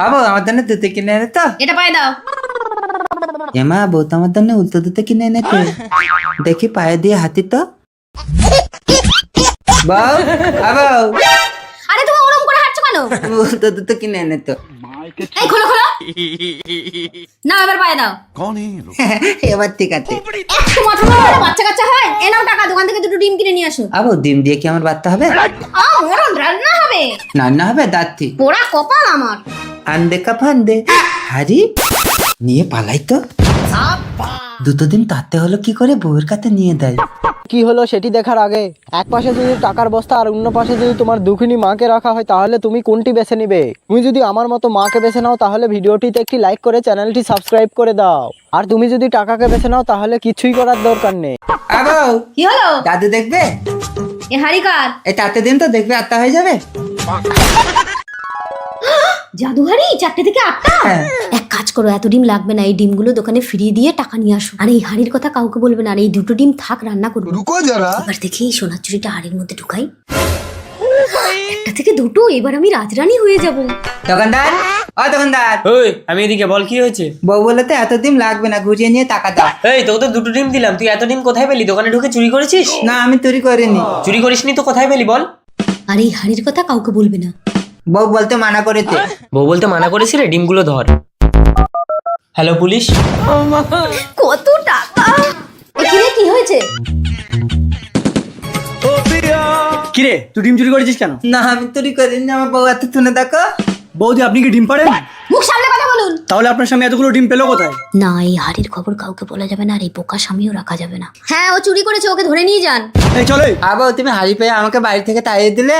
আবো আমার জন্য দুধ কিনে এনে তো। এটা পায়ে দাও। এমা বউ তো আমার জন্য উল্টো দুধ কিনে এনে তো। দেখি পায়ে দিয়ে হাতি তো। বউ আবো আরে তুমি ওরকম করে হাঁটছো কেন? উল্টো দুধ কিনে এনে তো। এই খোলো খোলো। না এবার পায়ে দাও। এবার ঠিক আছে। একটু মাথা ধরে বাচ্চা কাচ্চা হয়। এ নাও টাকা, দোকান থেকে দুটো ডিম কিনে নিয়ে আসো। আবো ডিম দিয়ে কি আমার বাচ্চা হবে? মোরন রান্না হবে। রান্না হবে দাঁতি। পোড়া কপাল আমার। আন্দে কা ফান্দে। হারি নিয়ে পালাই তো। দুটো দিন তাতে হলো কি করে বউয়ের কাছে নিয়ে দেয়। কি হলো সেটি দেখার আগে এক পাশে যদি টাকার বস্তা আর অন্য পাশে যদি তোমার দুঃখিনী মাকে রাখা হয় তাহলে তুমি কোনটি বেছে নিবে? তুমি যদি আমার মতো মাকে বেছে নাও তাহলে ভিডিওটিতে একটি লাইক করে চ্যানেলটি সাবস্ক্রাইব করে দাও। আর তুমি যদি টাকাকে বেছে নাও তাহলে কিছুই করার দরকার নেই। আবো কি হলো? দাদু দেখবে? এ হাড়ি কার? এই তাতে দিন তো দেখবে আত্মা হয়ে যাবে। জাদুহারি 4টে থেকে 8টা? এক কাজ করো, এত ডিম লাগবে না, এই ডিমগুলো দোকানে ফিরিয়ে দিয়ে টাকা নিয়ে আসো। আর এই হাড়ির কথা কাউকে বলবে না, আর এই দুটো ডিম থাক, রান্না করবো। এবার দেখি এই সোনার চুরিটা হাড়ির মধ্যে ঢুকাই। একটা থেকে দুটো, এবার আমি রাজরানী হয়ে যাব। দোকানদার ও দোকানদার, ওই আমি এদিকে, বল কি হয়েছে? বউ বলে তো এত ডিম লাগবে না, ঘুরিয়ে নিয়ে টাকা দাও। এই তোকে তো দুটো ডিম দিলাম, তুই এত ডিম কোথায় পেলি? দোকানে ঢুকে চুরি করেছিস? না আমি চুরি করিনি। চুরি করিসনি তো কোথায় পেলি বল? আর এই হাড়ির কথা কাউকে বলবে না। বউ বলতে মানা করেছে। বউ বলতে মানা করেছি রে, ডিমগুলো ধর। Hello police. কত টাকা! এখানে কি হয়েছে? কিরে তুই ডিম চুরি করেছিস কেন? না আমি চুরি করিনি, আমার বউ এত শুনে দেখো। বৌদি আপনি কি ডিম পারেন? মুখ সামনে কথা বলুন। তাহলে আপনার স্বামী এতগুলো ডিম পেলো কোথায়? না, এই হাড়ির খবর কাউকে বলা যাবে না, আর এই বোকা স্বামীও রাখা যাবে না। হ্যাঁ ও চুরি করেছে, ওকে ধরে নিয়ে যান। এই চলে। আবো তুমি হাড়ি পেয়ে আমাকে বাড়ি থেকে তাড়িয়ে দিলে।